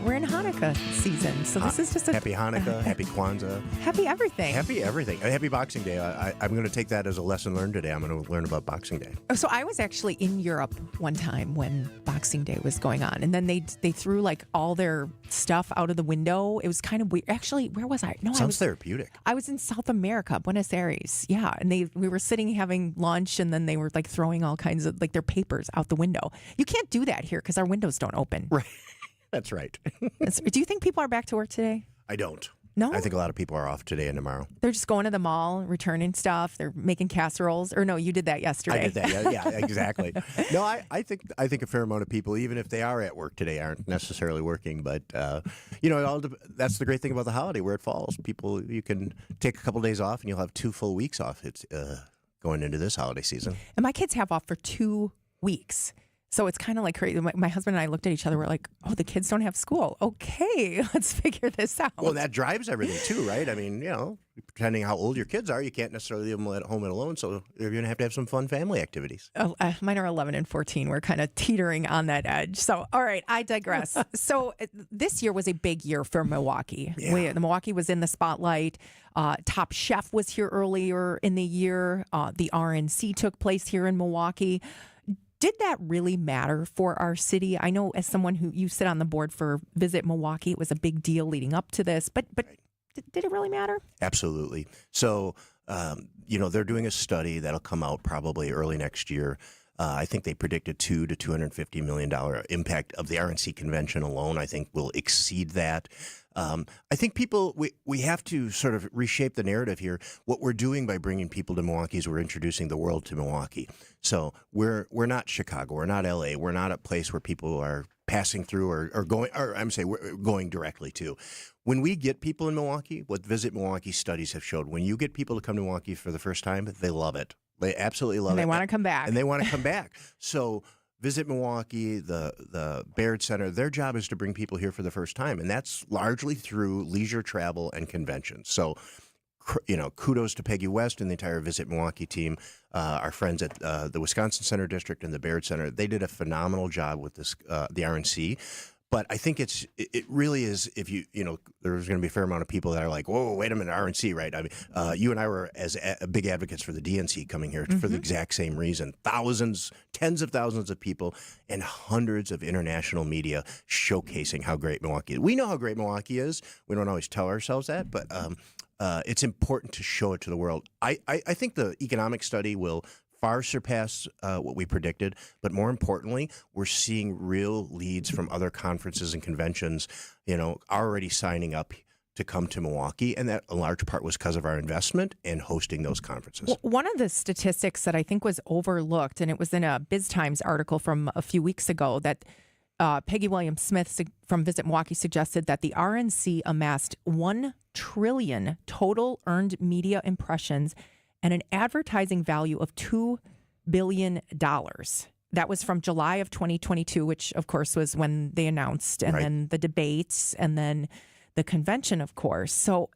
we're in Hanukkah season, so this is just a... Happy Hanukkah, happy Kwanzaa. Happy everything. Happy everything. Happy Boxing Day. I'm going to take that as a lesson learned today. I'm going to learn about Boxing Day. Oh, so I was actually in Europe one time when Boxing Day was going on, and then they threw like all their stuff out of the window. It was kind of weird. Actually, where was I? No, Sounds therapeutic. I was in South America, Buenos Aires. Yeah, and we were sitting having lunch, and then they were like throwing all kinds of like their papers out the window. You can't do that here because our windows don't open. Right. That's right. Do you think people are back to work today? I don't. No? I think a lot of people are off today and tomorrow. They're just going to the mall, returning stuff. They're making casseroles. Or no, you did that yesterday. I did that. Yeah, exactly. No, I think a fair amount of people, even if they are at work today, aren't necessarily working. But that's the great thing about the holiday where it falls. People, you can take a couple days off and you'll have 2 full weeks off. It's going into this holiday season. And my kids have off for 2 weeks. So it's kind of like crazy. My husband and I looked at each other. We're like, oh, the kids don't have school. Okay, let's figure this out. Well, that drives everything too, right? I mean, depending how old your kids are, you can't necessarily leave them at home and alone. So you're going to have some fun family activities. Mine are 11 and 14. We're kind of teetering on that edge. So, all right, I digress. So this year was a big year for Milwaukee. Yeah. The Milwaukee was in the spotlight. Top Chef was here earlier in the year. The RNC took place here in Milwaukee. Did that really matter for our city? I know as someone who you sit on the board for Visit Milwaukee, it was a big deal leading up to this, but did it really matter? Absolutely. So, they're doing a study that'll come out probably early next year. I think they predicted $2 to $250 million impact of the RNC convention alone. I think will exceed that. I think we have to sort of reshape the narrative here. What we're doing by bringing people to Milwaukee is we're introducing the world to Milwaukee. So we're not Chicago, we're not LA, we're not a place where people are passing through or going, or I'm saying we're going directly to. When we get people in Milwaukee, what Visit Milwaukee studies have showed, when you get people to come to Milwaukee for the first time, they love it. They absolutely love it. They want to come back. And they want to come back. So Visit Milwaukee, the Baird Center, their job is to bring people here for the first time. And that's largely through leisure travel and conventions. So, kudos to Peggy West and the entire Visit Milwaukee team, our friends at the Wisconsin Center District and the Baird Center. They did a phenomenal job with this, the RNC. But I think it really is, if there's going to be a fair amount of people that are like, whoa, wait a minute, RNC, right? I mean, you and I were as big advocates for the DNC coming here for the exact same reason. Tens of thousands of people and hundreds of international media showcasing how great Milwaukee is. We know how great Milwaukee is. We don't always tell ourselves that, but it's important to show it to the world. I think the economic study will far surpass what we predicted. But more importantly, we're seeing real leads from other conferences and conventions, already signing up to come to Milwaukee. And that, in large part, was because of our investment in hosting those conferences. Well, one of the statistics that I think was overlooked, and it was in a Biz Times article from a few weeks ago, that Peggy Williams-Smith from Visit Milwaukee suggested that the RNC amassed 1 trillion total earned media impressions and an advertising value of $2 billion. That was from July of 2022, which, of course, was when they announced, and then the debates, and then the convention, of course. So,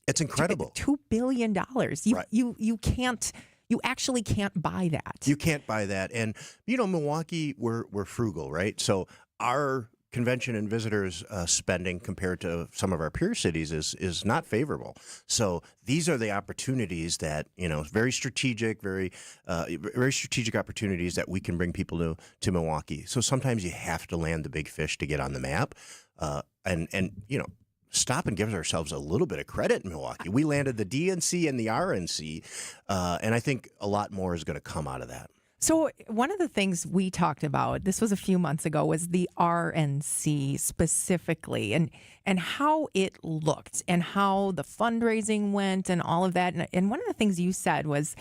it's incredible. $2 billion. You actually can't buy that. You can't buy that. And, Milwaukee, we're frugal, right? So our convention and visitors spending compared to some of our peer cities is not favorable. So these are the opportunities that, very strategic, very strategic opportunities that we can bring people to Milwaukee. So sometimes you have to land the big fish to get on the map. And stop and give ourselves a little bit of credit in Milwaukee. We landed the DNC and the RNC, and I think a lot more is going to come out of that. So one of the things we talked about, this was a few months ago, was the RNC specifically and how it looked and how the fundraising went and all of that. And one of the things you said was,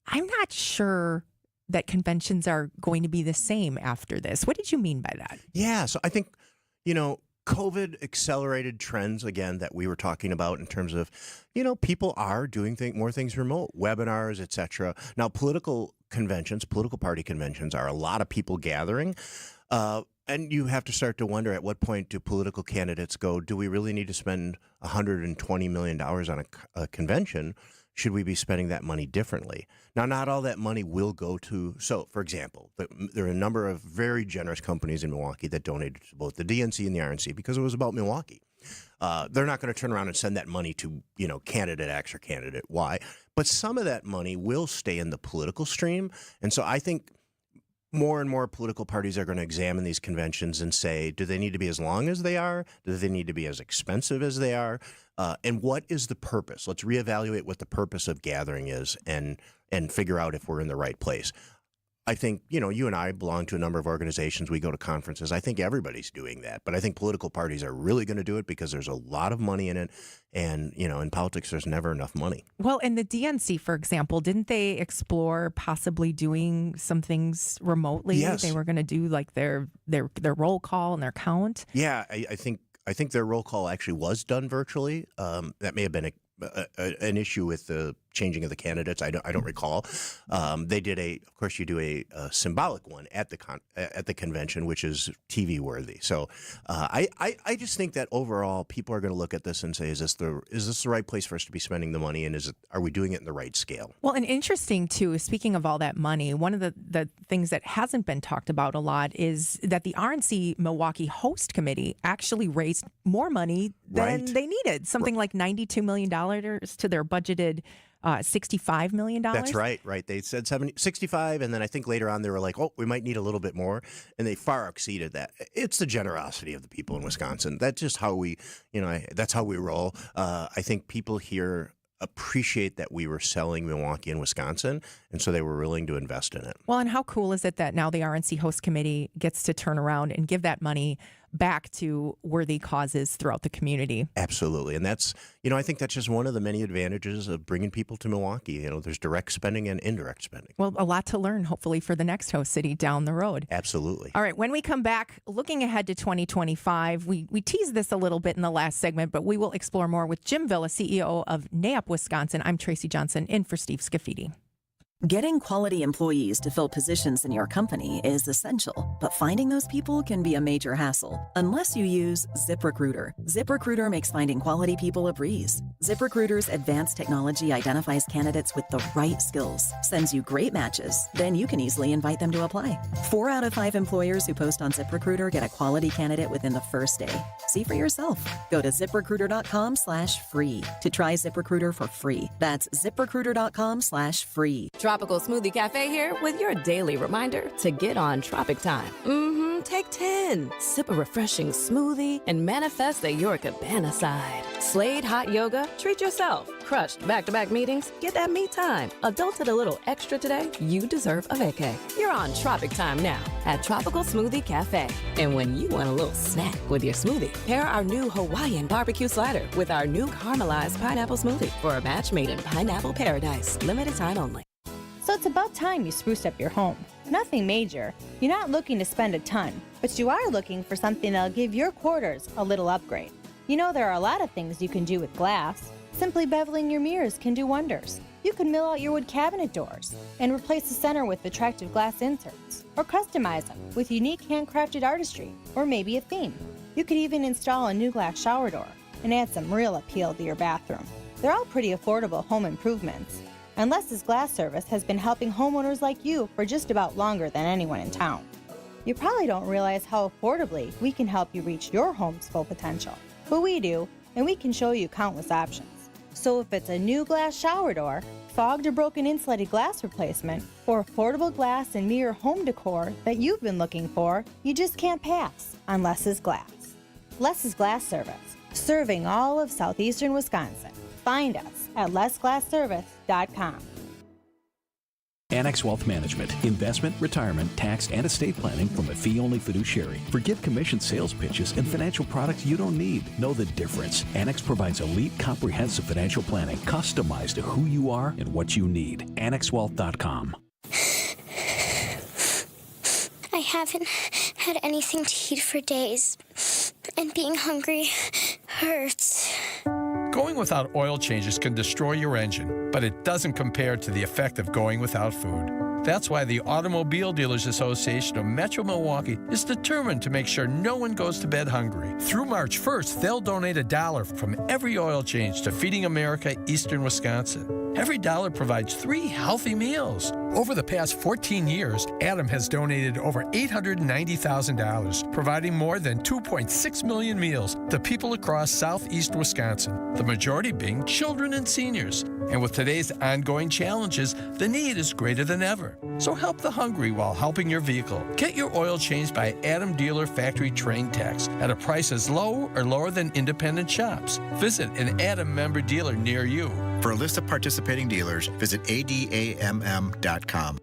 I'm not sure that conventions are going to be the same after this. What did you mean by that? Yeah, so I think, COVID accelerated trends, again, that we were talking about in terms of, people are doing more things remote, webinars, et cetera. Now, political party conventions are a lot of people gathering. And you have to start to wonder, at what point do political candidates go, do we really need to spend $120 million on a convention? Should we be spending that money differently? Now, not all that money will go to, so for example, there are a number of very generous companies in Milwaukee that donated to both the DNC and the RNC because it was about Milwaukee. They're not going to turn around and send that money to, candidate X or candidate Y, but some of that money will stay in the political stream. And so I think more and more political parties are going to examine these conventions and say, do they need to be as long as they are? Do they need to be as expensive as they are? And what is the purpose? Let's reevaluate what the purpose of gathering is and figure out if we're in the right place. I think, you and I belong to a number of organizations. We go to conferences. I think everybody's doing that. But I think political parties are really going to do it because there's a lot of money in it. And, in politics, there's never enough money. Well, in the DNC, for example, didn't they explore possibly doing some things remotely? Yes. They were going to do like their roll call and their count. Yeah, I think their roll call actually was done virtually. That may have been an issue with the changing of the candidates. I don't recall. They did of course, you do a symbolic one at the convention, which is TV worthy. So I just think that overall, people are going to look at this and say, is this the right place for us to be spending the money, and are we doing it in the right scale? Well, and interesting too, speaking of all that money, one of the things that hasn't been talked about a lot is that the RNC Milwaukee Host Committee actually raised more money than they needed, something like $92 million to their budgeted $65 million. That's right. They said 65, and then I think later on they were like, oh, we might need a little bit more, and they far exceeded that. It's the generosity of the people in Wisconsin. That's just how that's how we roll. I think people here appreciate that we were selling Milwaukee and Wisconsin, and so they were willing to invest in it. Well, and how cool is it that now the RNC Host Committee gets to turn around and give that money back to worthy causes throughout the community? Absolutely. And that's, I think that's just one of the many advantages of bringing people to Milwaukee. There's direct spending and indirect spending. Well, a lot to learn, hopefully, for the next host city down the road. Absolutely. All right. When we come back, looking ahead to 2025, we teased this a little bit in the last segment, but we will explore more with Jim Villa, CEO of NAAP Wisconsin. I'm Tracy Johnson, in for Steve Scafidi. Getting quality employees to fill positions in your company is essential, but finding those people can be a major hassle unless you use ZipRecruiter. ZipRecruiter makes finding quality people a breeze. ZipRecruiter's advanced technology identifies candidates with the right skills, sends you great matches, then you can easily invite them to apply. 4 out of 5 employers who post on ZipRecruiter get a quality candidate within the first day. See for yourself. Go to ZipRecruiter.com/free to try ZipRecruiter for free. That's ZipRecruiter.com/free. Tropical Smoothie Cafe here with your daily reminder to get on Tropic Time. Take 10. Sip a refreshing smoothie and manifest the your cabana side. Slade hot yoga, treat yourself. Crushed back-to-back meetings, get that me time. Adulted a little extra today, you deserve a vacay. You're on Tropic Time now at Tropical Smoothie Cafe. And when you want a little snack with your smoothie, pair our new Hawaiian barbecue slider with our new caramelized pineapple smoothie for a match made in pineapple paradise. Limited time only. So it's about time you spruced up your home. Nothing major. You're not looking to spend a ton, but you are looking for something that'll give your quarters a little upgrade. There are a lot of things you can do with glass. Simply beveling your mirrors can do wonders. You can mill out your wood cabinet doors and replace the center with attractive glass inserts, or customize them with unique handcrafted artistry, or maybe a theme. You could even install a new glass shower door and add some real appeal to your bathroom. They're all pretty affordable home improvements. And Les's Glass Service has been helping homeowners like you for just about longer than anyone in town. You probably don't realize how affordably we can help you reach your home's full potential. But we do, and we can show you countless options. So if it's a new glass shower door, fogged or broken insulated glass replacement, or affordable glass and mirror home decor that you've been looking for, you just can't pass on Les's Glass. Les's Glass Service, serving all of southeastern Wisconsin. Find us at lesglassservice.com. Annex Wealth Management, investment, retirement, tax, and estate planning from a fee-only fiduciary. Forgive commission sales pitches and financial products you don't need. Know the difference. Annex provides elite, comprehensive financial planning customized to who you are and what you need. AnnexWealth.com. I haven't had anything to eat for days, and being hungry hurts. Going without oil changes can destroy your engine, but it doesn't compare to the effect of going without food. That's why the Automobile Dealers Association of Metro Milwaukee is determined to make sure no one goes to bed hungry. Through March 1st, they'll donate $1 from every oil change to Feeding America Eastern Wisconsin. Every dollar provides 3 healthy meals. Over the past 14 years, Adam has donated over $890,000, providing more than 2.6 million meals to people across southeast Wisconsin, the majority being children and seniors. And with today's ongoing challenges, the need is greater than ever. So help the hungry while helping your vehicle. Get your oil changed by Adam Dealer Factory Train Techs at a price as low or lower than independent shops. Visit an Adam member dealer near you. For a list of participating dealers, visit adamm.com.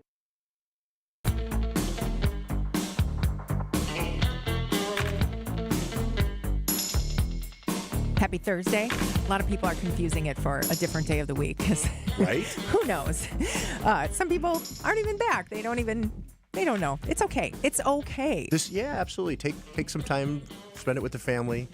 Happy Thursday. A lot of people are confusing it for a different day of the week. Right? Who knows? Some people aren't even back. They don't know. It's okay. It's okay. Yeah, absolutely. Take some time, spend it with the family,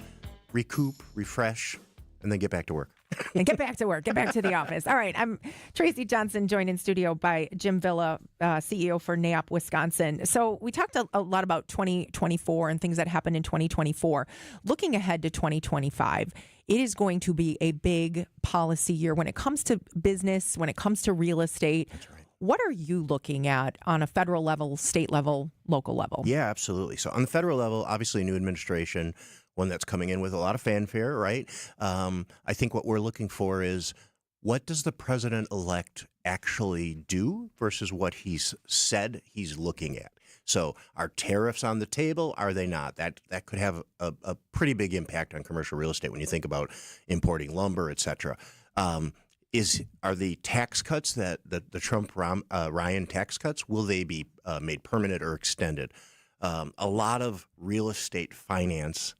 recoup, refresh, and then get back to work. and get back to work, get back to the office. All right, I'm Tracy Johnson, joined in studio by Jim Villa, CEO for NAP Wisconsin. So we talked a lot about 2024 and things that happened in 2024. Looking ahead to 2025, it is going to be a big policy year when it comes to business, when it comes to real estate. That's right. What are you looking at on a federal level, state level, local level? Yeah, absolutely. So on the federal level, obviously, new administration, one that's coming in with a lot of fanfare, right? I think what we're looking for is, what does the president-elect actually do versus what he's said he's looking at? So are tariffs on the table? Are they not? That could have a pretty big impact on commercial real estate when you think about importing lumber, et cetera. Are the tax cuts that the Trump Ryan tax cuts, will they be made permanent or extended? A lot of real estate finance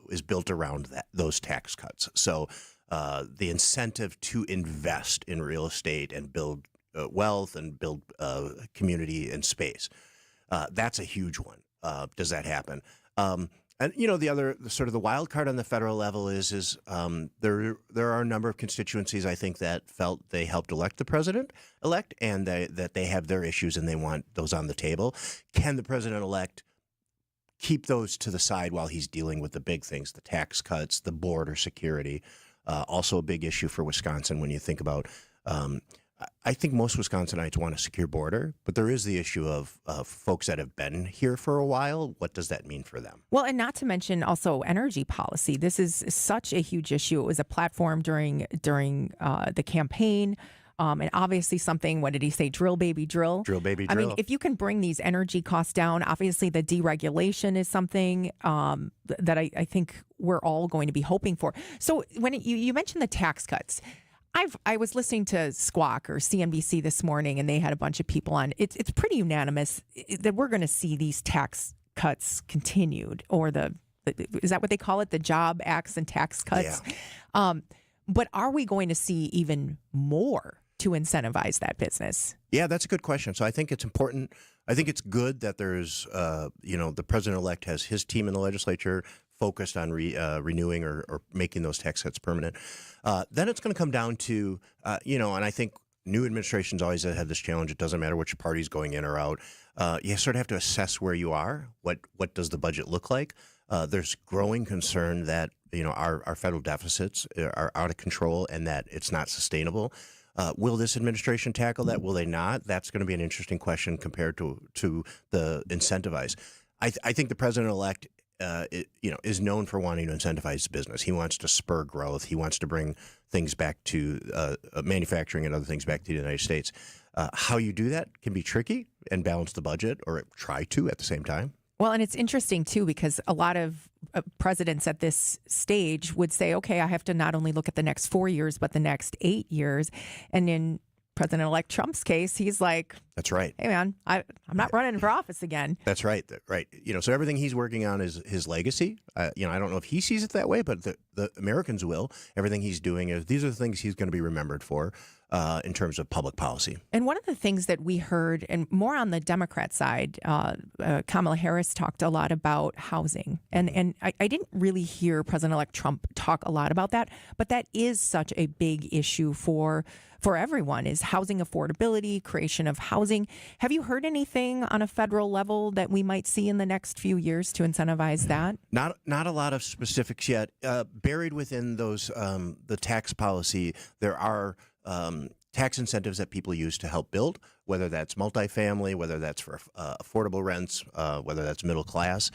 is built around those tax cuts. So the incentive to invest in real estate and build wealth and build community and space, that's a huge one. Does that happen? And the other sort of the wild card on the federal level is there are a number of constituencies, I think, that felt they helped elect the president-elect and that they have their issues and they want those on the table. Can the president-elect keep those to the side while he's dealing with the big things, the tax cuts, the border security? Also a big issue for Wisconsin when you think about I think most Wisconsinites want a secure border, but there is the issue of folks that have been here for a while. What does that mean for them? Well, and not to mention also energy policy. This is such a huge issue. It was a platform during the campaign. And obviously something, what did he say? Drill, baby, drill. Drill, baby, drill. I mean, if you can bring these energy costs down, obviously the deregulation is something that I think we're all going to be hoping for. So when you mentioned the tax cuts, I was listening to Squawk or CNBC this morning, and they had a bunch of people on. It's pretty unanimous that we're going to see these tax cuts continued, or is that what they call it? The Job Acts and tax cuts. Yeah. But are we going to see even more to incentivize that business? Yeah, that's a good question. So I think it's important. I think it's good that there's, the president-elect has his team in the legislature focused on renewing or making those tax cuts permanent. Then it's going to come down to, and I think new administrations always have this challenge. It doesn't matter which party's going in or out. You sort of have to assess where you are. What does the budget look like? There's growing concern that, our federal deficits are out of control and that it's not sustainable. Will this administration tackle that? Will they not? That's going to be an interesting question compared to the incentivize. I think the president-elect is known for wanting to incentivize business. He wants to spur growth. He wants to bring things back to manufacturing and other things back to the United States. How you do that can be tricky and balance the budget, or try to at the same time. Well, and it's interesting, too, because a lot of presidents at this stage would say, okay, I have to not only look at the next 4 years, but the next 8 years. And in President-elect Trump's case, he's like, that's right. Hey, man, I'm not running for office again. That's right. Right. So everything he's working on is his legacy. I don't know if he sees it that way, but the Americans will. Everything he's doing these are the things he's going to be remembered for in terms of public policy. And one of the things that we heard, and more on the Democrat side, Kamala Harris talked a lot about housing. And I didn't really hear President-elect Trump talk a lot about that, but that is such a big issue for everyone, is housing affordability, creation of housing. Have you heard anything on a federal level that we might see in the next few years to incentivize that? Not a lot of specifics yet. Buried within those the tax policy, there are tax incentives that people use to help build, whether that's multifamily, whether that's for affordable rents, whether that's middle class.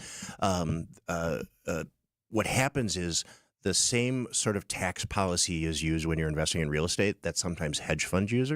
What happens is the same sort of tax policy is used when you're investing in real estate that sometimes hedge funds use.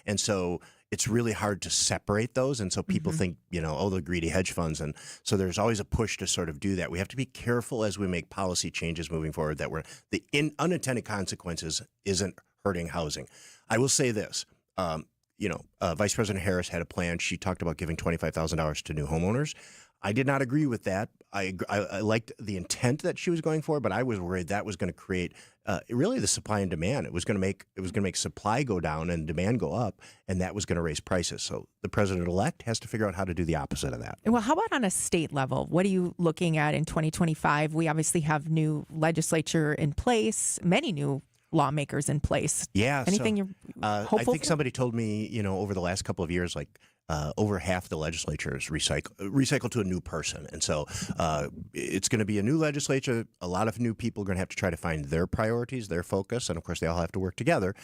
And so it's really hard to separate those. And so people think, the greedy hedge funds. And so there's always a push to sort of do that. We have to be careful as we make policy changes moving forward that the unintended consequences isn't hurting housing. I will say this. Vice President Harris had a plan. She talked about giving $25,000 to new homeowners. I did not agree with that. I liked the intent that she was going for, but I was worried that was going to create really the supply and demand. It was going to make supply go down and demand go up, and that was going to raise prices. So the president-elect has to figure out how to do the opposite of that. Well, how about on a state level? What are you looking at in 2025? We obviously have new legislature in place, many new lawmakers in place. Yeah. Anything you're hopeful I think for? somebody told me, over the last couple of years, over half the legislature is recycled to a new person. And so it's going to be a new legislature. A lot of new people are going to have to try to find their priorities, their focus. And of course, they all have to work together.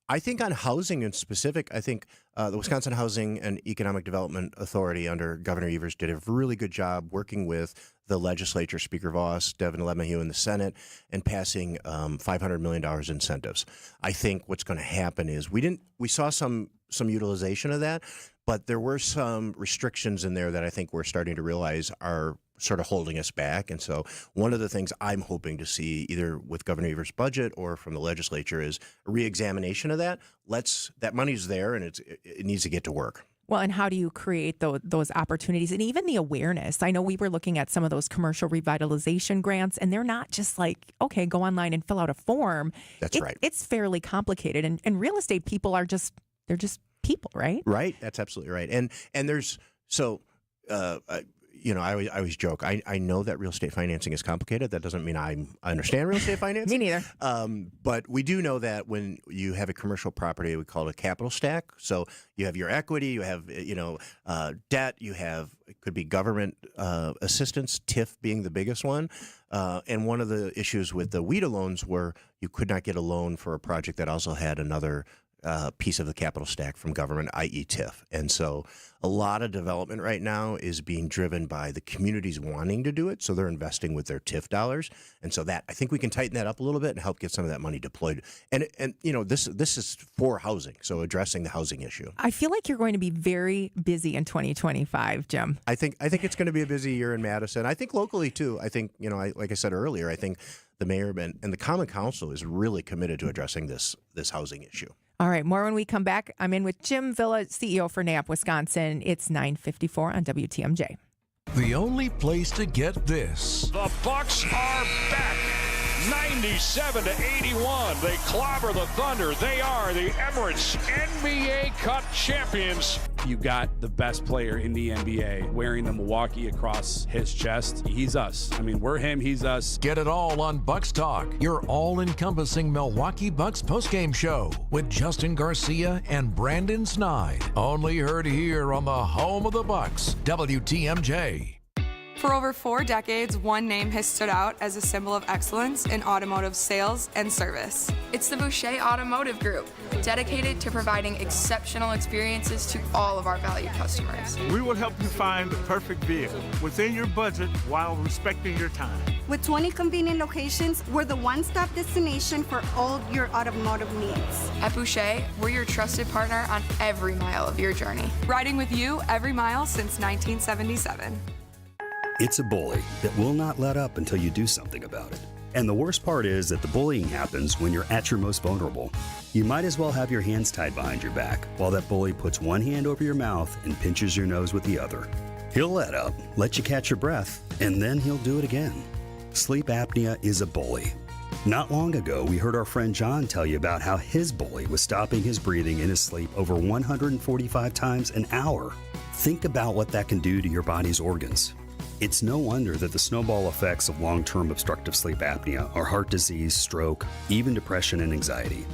I think on housing in specific, I think the Wisconsin Housing and Economic Development Authority under Governor Evers did a really good job working with the legislature, Speaker Voss, Devin LeMahieu in the Senate, and passing $500 million incentives. I think what's going to happen is we saw some utilization of that, but there were some restrictions in there that I think we're starting to realize are sort of holding us back. And so one of the things I'm hoping to see either with Governor Evers' budget or from the legislature is a reexamination of that. That money's there and it needs to get to work. Well, and how do you create those opportunities and even the awareness? I know we were looking at some of those commercial revitalization grants, and they're not just like, okay, go online and fill out a form. That's right. It's fairly complicated, and real estate people they're just people, right? Right. That's absolutely right. And there's I always joke. I know that real estate financing is complicated. That doesn't mean I understand real estate financing. Me neither. But we do know that when you have a commercial property, we call it a capital stack. So you have your equity, you have debt, it could be government assistance, TIF being the biggest one. And one of the issues with the WIDA loans were you could not get a loan for a project that also had another piece of the capital stack from government, i.e. TIF. And so a lot of development right now is being driven by the communities wanting to do it. So they're investing with their TIF dollars. And so I think we can tighten that up a little bit and help get some of that money deployed. And this is for housing. So addressing the housing issue. I feel like you're going to be very busy in 2025, Jim. I think it's going to be a busy year in Madison. I think locally too. I think, like I said earlier, I think the mayor and the Common Council is really committed to addressing this housing issue. All right, more when we come back. I'm in with Jim Villa, CEO for NAP Wisconsin. It's 9:54 on WTMJ. The only place to get this. The Bucks are back. 97-81. They clobber the Thunder. They are the Emirates NBA Cup champions. You got the best player in the NBA wearing the Milwaukee across his chest. He's us. I mean, we're him, he's us. Get it all on Bucks Talk, your all-encompassing Milwaukee Bucks postgame show with Justin Garcia and Brandon Snide. Only heard here on the home of the Bucks, WTMJ. For over 4 decades, one name has stood out as a symbol of excellence in automotive sales and service. It's the Boucher Automotive Group, dedicated to providing exceptional experiences to all of our valued customers. We will help you find the perfect vehicle within your budget while respecting your time. With 20 convenient locations, we're the one-stop destination for all your automotive needs. At Boucher, we're your trusted partner on every mile of your journey, riding with you every mile since 1977. It's a bully that will not let up until you do something about it. And the worst part is that the bullying happens when you're at your most vulnerable. You might as well have your hands tied behind your back while that bully puts one hand over your mouth and pinches your nose with the other. He'll let up, let you catch your breath, and then he'll do it again. Sleep apnea is a bully. Not long ago, we heard our friend John tell you about how his bully was stopping his breathing in his sleep over 145 times an hour. Think about what that can do to your body's organs. It's no wonder that the snowball effects of long-term obstructive sleep apnea are heart disease, stroke, even depression and anxiety.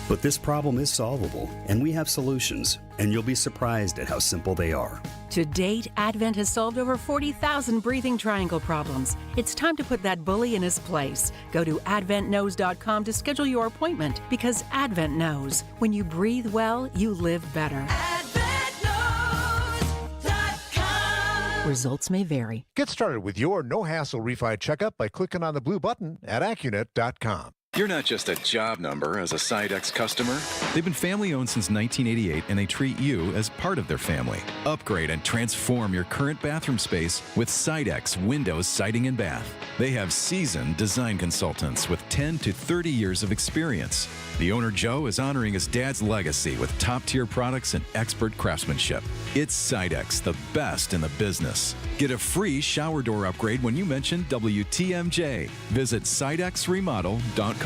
But this problem is solvable, and we have solutions, and you'll be surprised at how simple they are. To date, Advent has solved over 40,000 breathing triangle problems. It's time to put that bully in his place. Go to adventknows.com to schedule your appointment, because Advent knows when you breathe well, you live better. Results may vary. Get started with your no-hassle refi checkup by clicking on the blue button at AccuNet.com. You're not just a job number as a Sidex customer. They've been family-owned since 1988, and they treat you as part of their family. Upgrade and transform your current bathroom space with Sidex Windows Siding and Bath. They have seasoned design consultants with 10 to 30 years of experience. The owner, Joe, is honoring his dad's legacy with top-tier products and expert craftsmanship. It's Sidex, the best in the business. Get a free shower door upgrade when you mention WTMJ. Visit sidexremodel.com.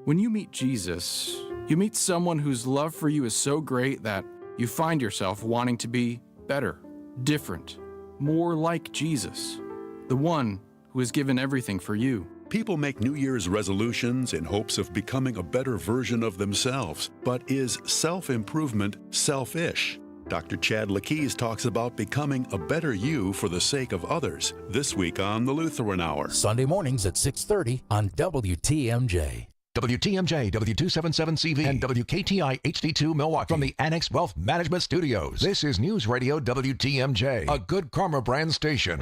When you meet Jesus, you meet someone whose love for you is so great that you find yourself wanting to be better, different, more like Jesus, the one who has given everything for you. People make New Year's resolutions in hopes of becoming a better version of themselves. But is self-improvement selfish? Dr. Chad Lakees talks about becoming a better you for the sake of others this week on the Lutheran Hour. Sunday mornings at 6:30 on WTMJ. WTMJ, W277CV, and WKTI HD2 Milwaukee from the Annex Wealth Management Studios. This is News Radio WTMJ, a Good Karma brand station.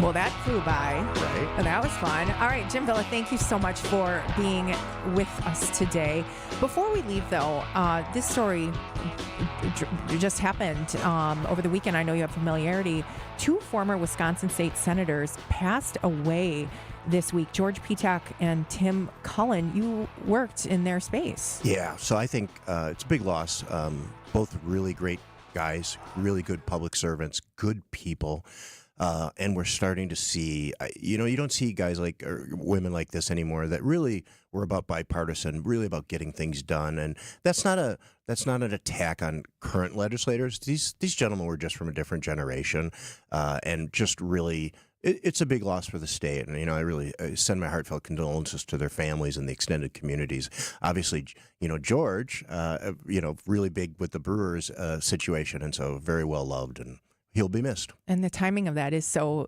Well, that flew by. Right. And that was fun. All right, Jim Villa, thank you so much for being with us today. Before we leave, though, this story just happened over the weekend. I know you have familiarity. 2 former Wisconsin state senators passed away this week. George Petak and Tim Cullen, you worked in their space. Yeah, so I think it's a big loss. Both really great guys, really good public servants, good people. And we're starting to see, you don't see guys like or women like this anymore that really were about bipartisan, really about getting things done. And that's not an attack on current legislators. These gentlemen were just from a different generation, and just really, it's a big loss for the state. And I really send my heartfelt condolences to their families and the extended communities. Obviously, George, really big with the Brewers situation, and so very well loved, and he'll be missed. And the timing of that is so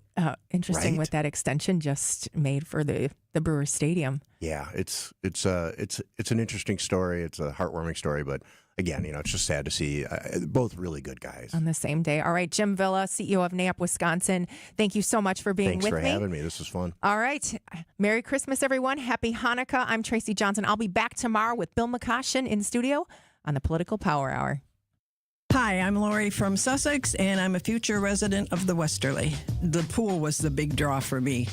interesting, right, with that extension just made for the Brewers Stadium. Yeah, it's an interesting story. It's a heartwarming story, but again, it's just sad to see both really good guys on the same day. All right, Jim Villa, CEO of NAP Wisconsin, thank you so much for being with me. Thanks for having me. This was fun. All right. Merry Christmas, everyone. Happy Hanukkah. I'm Tracy Johnson. I'll be back tomorrow with Bill McCoshen in studio on the Political Power Hour. Hi, I'm Lori from Sussex, and I'm a future resident of the Westerly. The pool was the big draw for me.